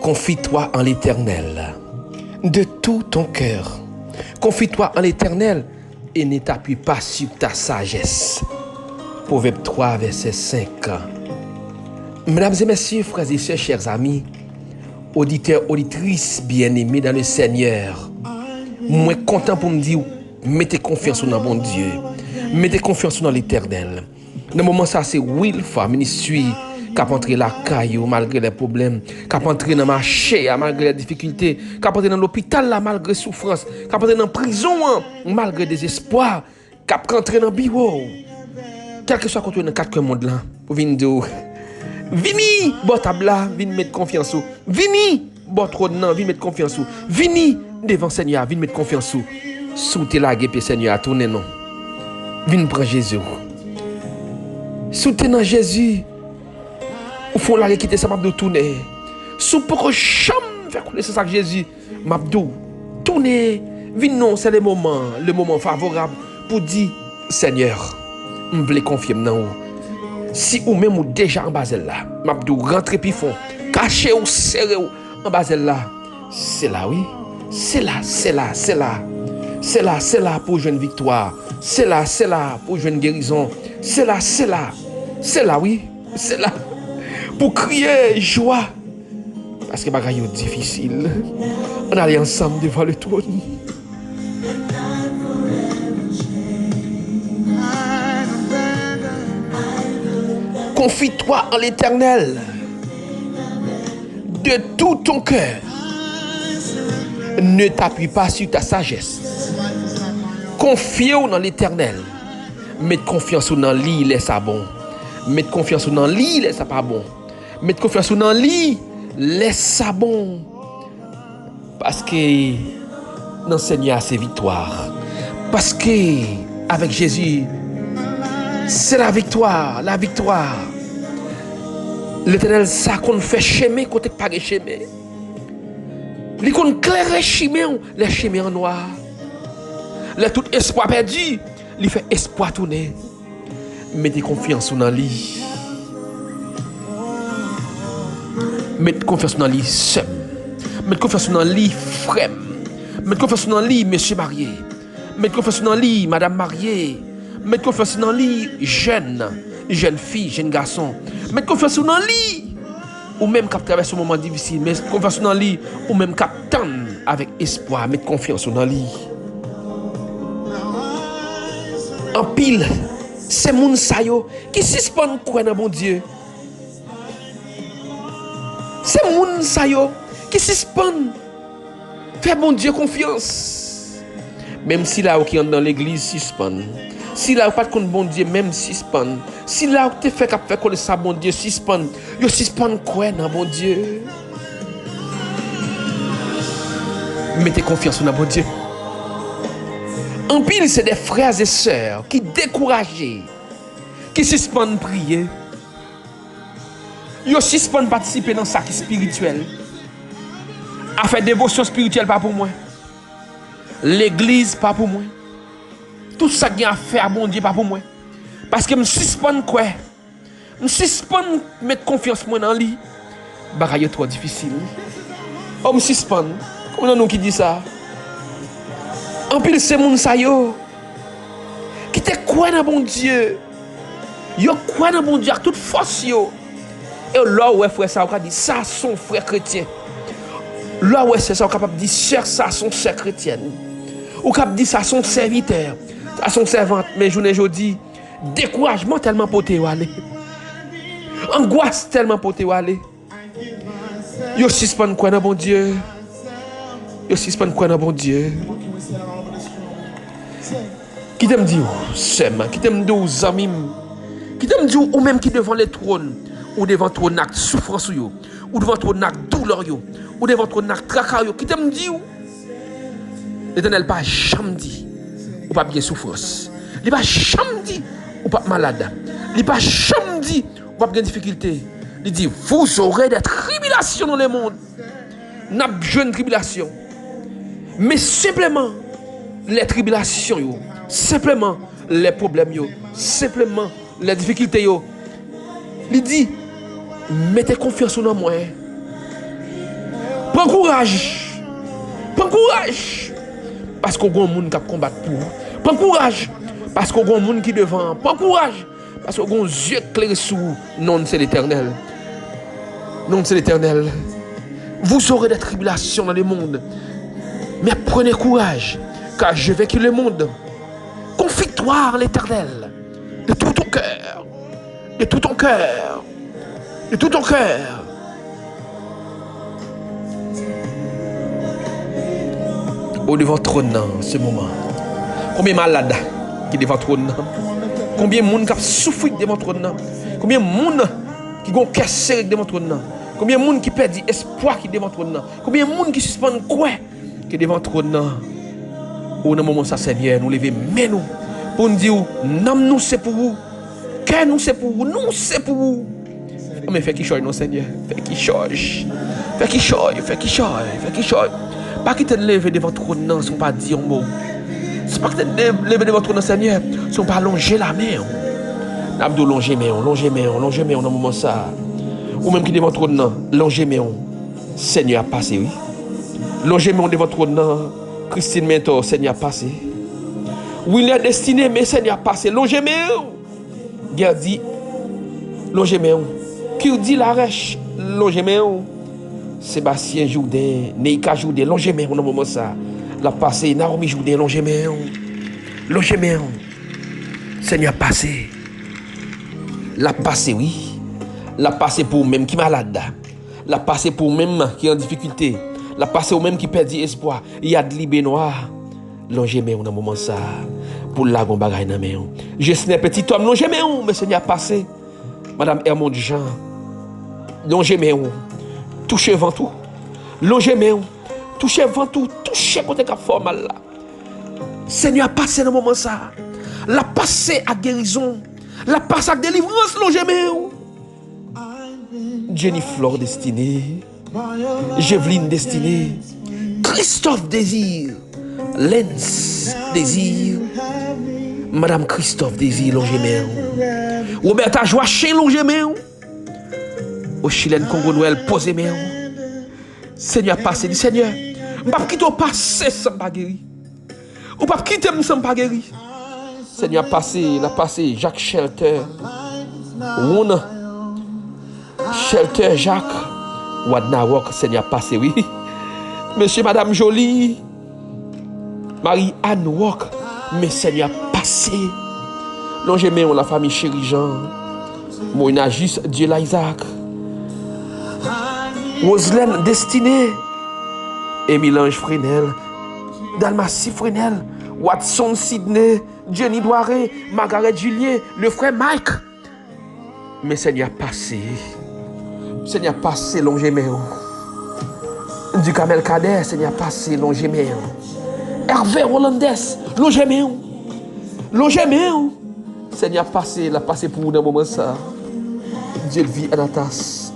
Confie-toi en l'Éternel de tout ton cœur. Confie-toi en l'Éternel et ne t'appuie pas sur ta sagesse. Proverbe 3, verset 5. Mesdames et messieurs, frères et sœurs, chers amis, auditeurs, auditrices bien-aimés dans le Seigneur, moi content pour me dire, mettez confiance dans bon Dieu, mettez confiance dans l'Éternel. Dans le moment ça, c'est Wilfa, ministry, qui a entré la caillou malgré les problèmes, qui a entré dans le marché malgré les difficultés, qui a entré dans l'hôpital malgré souffrance, qui a entré dans la prison malgré désespoir, qui a entré dans le bureau. Quel que soit côté dans quatre monde là, pour venir dire, vini, bon table là, venez mettre confiance ou, vini, bon trop non, venez mettre confiance ou, vini devant Seigneur, venez mettre confiance ou, sous tes lagues et Seigneur, tournez non, venez prendre Jésus, sous tes dans Jésus. Ou font la quitter ça m'abdou tourner. Sous pour chambre faire connaissance avec Jésus, m'abdou tourner. Vin non, c'est le moment favorable pour dire Seigneur, me voulais confier dans vous. Si ou même ou déjà en basel là, m'abdou rentrer puis fond, cacher ou serrer ou en basel là. C'est là oui. C'est là pour jouer une victoire. C'est là pour jouer une guérison. C'est là oui. C'est là pour crier joie. Parce que bagaille est difficile. On allait ensemble devant le trône. Confie-toi en l'Éternel de tout ton cœur. Ne t'appuie pas sur ta sagesse. Confie-toi dans l'Éternel. Mets confiance dans lui, laisse ça bon. Mets confiance dans lui, laisse ça pas bon. Mets confiance dans lui, laisse ça bon. Parce que dans le Seigneur, c'est victoire. Parce que avec Jésus, c'est la victoire. L'Éternel, ça qu'on fait chemin, côté pas de chemin. Il qu'on claire chemin, les chemins en noir. Le tout espoir perdu, il fait espoir tourner. Mettez confiance dans lui. Mettez confiance dans lui seul. Mettez confiance dans lui frère. Mettez confiance dans lui monsieur marié. Mettez confiance dans lui madame mariée. Mettez confiance dans lui jeune fille, jeune garçon. Mettez confiance dans lui. Ou même qui traverse un moment difficile. Mettez confiance dans lui. Ou même qui attend avec espoir. Mettez confiance dans lui. En pile, c'est moun sa yo qui suspend quoi dans bon Dieu. C'est moun sa yo qui suspend fait bon Dieu confiance. Même si là qui entre dans l'église suspend. Si là pas contre bon Dieu même suspend. Si là te fait qu'a fait connaître ça bon Dieu suspend. Yo suspend quoi dans bon Dieu. Mettez confiance dans bon Dieu. En pile, c'est des frères et sœurs qui découragés, qui suspendent prier. Ils suspendent participer dans ça qui est spirituel. À faire dévotion spirituelle, pas pour moi. L'église, pas pour moi. Tout ça qui a à faire, bon Dieu, pas pour moi. Parce que je suspends quoi? Je suspends mettre confiance moi dans lui. Bagaille trop difficile. Oh, je suspends. Comment nous qui dit ça? En pile c'est moun sa yo qui te croit dans bon Dieu. Yo croit dans bon Dieu avec toute force yo. Et là ouais frère ça on dit ça son frère chrétien. Là ouais c'est ça on capable dire sœur ça son sœur chrétienne. Ou capable dire ça son serviteur, ça son servante mais journée jodi découragement tellement poté ou aller. Angoisse tellement poté ou aller. Yo suspend quoi dans bon Dieu. Yo suspend quoi dans bon Dieu. Qui t'aime dire, Sem, qui t'aime dire aux amis, qui t'aime dire ou même qui devant les trônes, ou devant ton acte souffrance, ou devant ton acte douleur, ou devant ton acte tracas, qui t'aime dire, l'Éternel pas jamais dit, ou pas bien souffrance, il pas jamais dit, ou pas malade, il pas jamais dit, ou pas bien difficulté, il dit, vous aurez des tribulations dans le monde, n'a jeune tribulation, mais simplement, les tribulations, simplement, les problèmes, simplement les difficultés. Il dit, mettez confiance en moi. Prends courage. Prends courage. Parce qu'on a un monde qui combat pour vous. Prends courage. Parce qu'on a un monde qui devant. Prends courage. Parce qu'on a un yeux clairs sous vous. Non, c'est l'Éternel. Non, c'est l'Éternel. Vous aurez des tribulations dans le monde. Mais prenez courage. Car je vais quitter le monde. Confie-toi en l'Éternel. De tout ton cœur. De tout ton cœur. De tout ton cœur. Au devant trône en ce moment. Combien de malades qui devant trône? Combien de monde qui souffre devant trône? Combien de monde qui ont cassé devant trône? Combien de monde qui perd espoir qui devant trône? Combien de monde qui suspend quoi qui devant trône? Au moment ça Seigneur, nous lever mais nous pour nous dire non nous c'est pour vous. Que nous c'est pour vous, nous c'est pour vous. Mais fais qui change non Seigneur, fais qui change. Fais qui change, fais qui change, fais qui change. Pas qui te lever devant trône non, sont pas dire un mot. C'est pas que te lever devant trône Seigneur, sont pas longer la main. N'abdou longer main, longer main dans moment ça. Ou même qui devant trône non, longer main. Seigneur a passé oui. Longer main devant trône non. Christine Mentor, Seigneur a passé. William Destiné, mais Seigneur a passé. Longer main. Guerre dit longer main. Qui dit la rêche, longer main. Sébastien Jourdain, Neika Jourdain, longer main dans moment ça. La passé, Naomi Jourdain, longer main. Longer main. Seigneur a passé. La passé oui. La passé pour même qui malade. La passé pour même qui est en difficulté. La passé au même qui perd espoir. Il y a de libé noir. Longer main dans moment ça. Pour la gon bagay nan main. Je suis un petit homme, longer main, mais Seigneur a passé. Madame Hermond Jean. Longer main. Touchez ventou. Longer main. Touchez ventou, touchez côté qu'a fort mal là. Seigneur a passé dans moment ça. La passé à guérison. La passé à délivrance, longer main. Jenny Flore Destinée. Jeveline Destinée, Christophe Désir, Lens Désir, Madame Christophe Désir, Longéméon, Roberta Joachim Longéméon, au Chilène Congo Noël, Poséméon. Seigneur passé, dit Seigneur, je ne vais pas quitter passer sans pas guérir. Je ne vais pas quitter sans pas guérir. Seigneur passé, la passé, Jacques Shelter, Rona, Shelter Jacques. Wadna Walk, Seigneur passé, oui. Monsieur, Madame Jolie, Marie-Anne Walk, mais Seigneur passé. Longéméon, la famille Chéri Jean, Moïna Juste, Dieu l'Isaac, Roselaine Destinée, Émilange Fresnel, Dalmatie Fresnel, Watson Sidney, Jenny Douaré, Margaret Julien, le frère Mike. Mais Seigneur passé. Seigneur passé Longéméon. Du Camel Cadet, Seigneur passé Longéméon. Hervé Hollandes, Longéméon. Longéméon. Seigneur passé, la passé pour vous dans le moment ça. Dieu vie Anatas.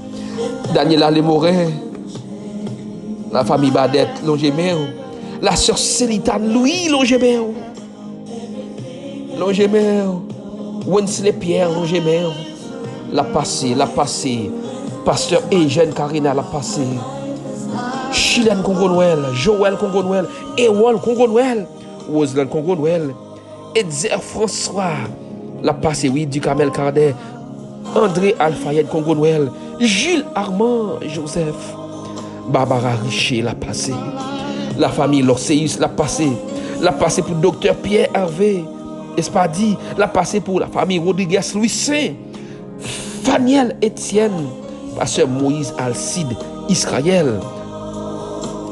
Daniela Lemorin. La famille Badette, Longéméon. La sœur Célitane Louis, Longéméon. Longéméon. Wensley Pierre, Longéméon. La passé. Pasteur Eugène Karina l'a passé. Chilène Congo Noël, Joël Congo Noël, Ewol Congo Noël, Roselaine Congo Noël, Edzer François l'a passé, oui, du Camel Cardet, André Alfayed Congo Noël, Gilles Armand Joseph, Barbara Richer l'a passé. La famille Lorseus l'a passé pour docteur Pierre Hervé Espadi, l'a passé pour la famille Rodriguez Louis Saint, Faniel Etienne, Pasteur Moïse Alcide Israël,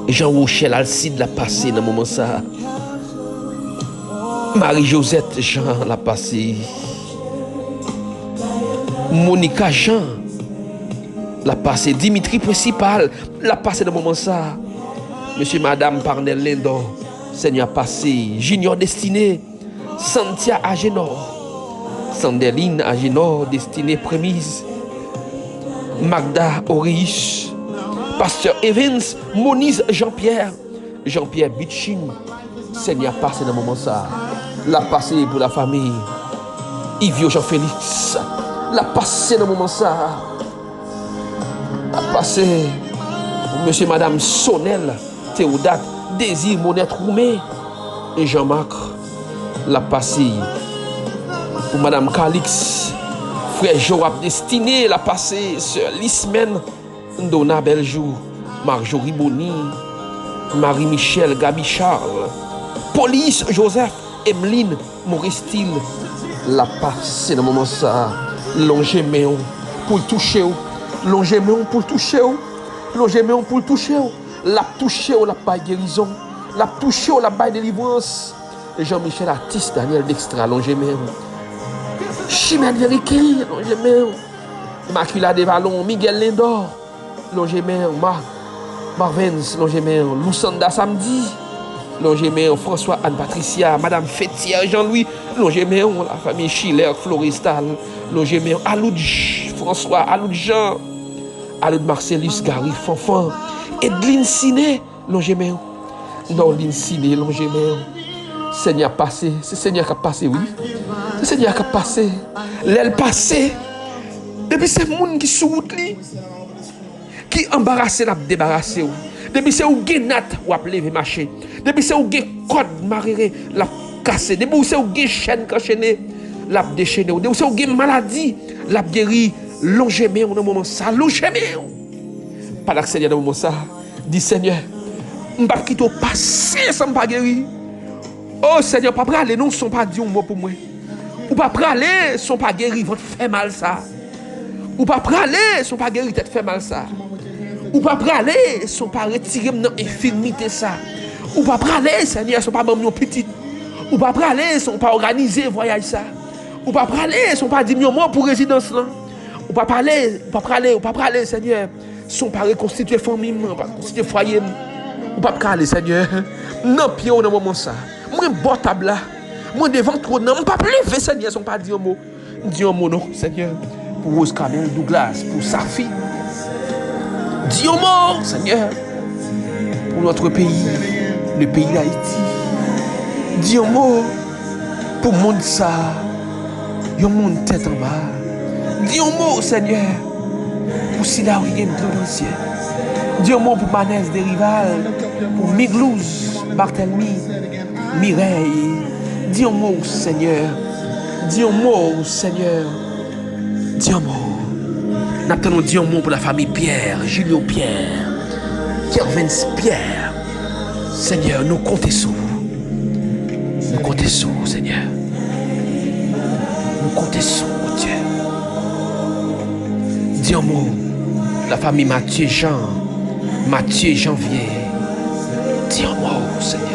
Jean-Rochelle Alcide l'a passé dans le moment ça. Marie-Josette Jean l'a passé. Monica Jean l'a passé. Dimitri Principal l'a passé dans le moment ça. Monsieur Madame Parnell Lindon, Seigneur passé. Junior Destiné, Santia Agenor, Sandeline Agenor, Destiné Prémise. Magda Orius, Pasteur Evans, Moniz Jean-Pierre Bitchin, Seigneur passé dans le moment ça. La passé pour la famille. Yves Jean-Félix. La passé dans le moment ça. La passé pour monsieur madame Sonel, Théodate, Désir Monette Roumé et Jean-Marc. La passé pour madame Calix, frère Joab Destiné. La passé sœur Lismen, Donna Beljour, Marjorie Boni, Marie-Michel Gabi Charles, Police Joseph, Emeline Moristil. La passé dans le moment ça. Longéméon pour le toucher. Longéméon pour le toucher. Longéméon pour le toucher. La toucher la paille guérison. La toucher la paille délivrance. Jean-Michel Artiste, Daniel Dextra, Longéméon. Chimène Vériquet, Longéméon. Macula des Vallons, Miguel Lindor, Longéméon. Marvens, Longéméon. Loussanda Samedi. Longéméon, François Anne-Patricia, Madame Fétière, Jean-Louis, Longéméon, la famille Schiller, Floristal, Longéméon, Aloudj, François, Aloudj Jean, Aloudj Marcellus, Gary, Fanfan, Edline Siné, Longéméon, Norline Siné, Longéméon. Seigneur passé, c'est Seigneur qui a passé, oui. C'est Seigneur qui a passé. L'aile passé. Depuis ces gens qui sont route, qui embarrassé, la débarrassé. Depuis c'est où genat ou ap lever marché. Depuis c'est où gen code maréré la casser. Depuis c'est où gen chaîne enchaîné la déchaîné. Depuis c'est où gen maladie la guéri longémé au moment ça longémé. Pas l'accès dans moment ça. Dit Seigneur, m'pas quitter passer sans pas guéri. Oh Seigneur, pas praler non sont pas dit un mot pour moi. Ou pas praler sont pas guéri votre fait mal ça. Ou pas praler sont pas guéri tête fait mal ça. Ou pas praler, sont pas retirés dans l'infirmité ça. Ou pas praler, Seigneur, sont pas même petit. Ou pas praler, sont pas organisés voyage ça. Ou pas praler, sont pas 10 millions morts pour résidence là. Ou pas praler, Seigneur, sont pas reconstituer famille, pas reconstituer foyer. Ou pas praler, Seigneur. Non pied au moment ça. Moi bon table là. Moi devant trop non, pas lever Seigneur, sont pas dire un mot. Dis un mot non, Seigneur. Pour Rose Camille Douglas, pour sa fille. Dis un mot, Seigneur, pour notre pays, le pays d'Haïti. Dis un mot pour le monde ça, le monde tête en bas. Dis un mot, Seigneur, pour Sidaoui et Claudicien. Dis un mot pour Manès des Rivales, pour Miglouz, Barthélemy, Mireille. Dis un mot, Seigneur. Dis un mot, Seigneur. Dis un mot. Nous dit un mot pour la famille Pierre, Julio Pierre, Kervins Pierre. Seigneur, nous comptons sur vous. Nous comptons sur vous, Seigneur. Nous comptons sur vous, Dieu. Dis un mot, la famille Mathieu Jean, Mathieu Janvier. Dis un mot, Seigneur.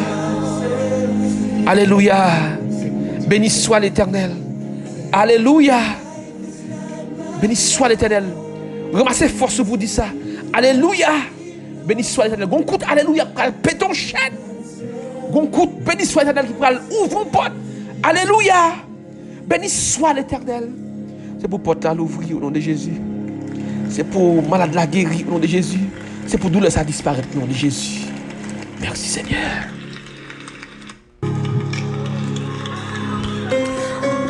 Alléluia. Béni soit l'Éternel. Alléluia. Béni soit l'Éternel. Ramassez force pour dire ça. Alléluia. Béni soit l'Éternel. Gon coute, alléluia. Pète ton chaîne. Gon coute, béni soit l'Éternel qui prend ouvre une porte. Alléluia. Béni soit l'Éternel. C'est pour porte là l'ouvrir au nom de Jésus. C'est pour malade la guérir au nom de Jésus. C'est pour douleur ça disparaître au nom de Jésus. Merci Seigneur.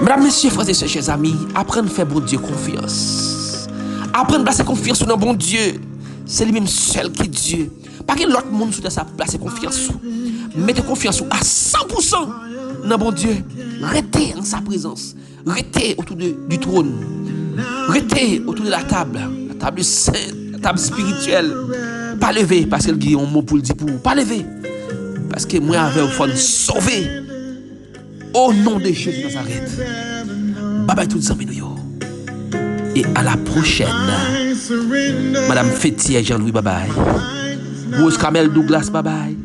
Mesdames, messieurs, frères et sœurs, chers amis, apprenez à faire bon Dieu confiance. Apprenez à placer confiance dans bon Dieu. C'est lui-même seul qui est Dieu. Pas que l'autre monde sous sa place confiance. Mettez confiance à 100% dans bon Dieu. Restez en sa présence. Restez autour du trône. Restez autour de la table sainte, la table spirituelle. Pas lever parce qu'il y a un mot pour le dire pour vous. Pas lever parce que moi, avec vous, il faut sauver. Au nom de Jésus de Nazareth. Bye bye tous les amis. Et à la prochaine. Madame Fétière Jean-Louis, bye bye. Rose Camille Douglas, bye bye.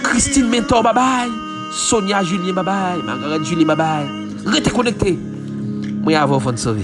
Christine Mentor, bye bye. Sonia Julien, bye bye. Margaret Julien, bye bye. Restez connectés. Moi, avant, vous sauver.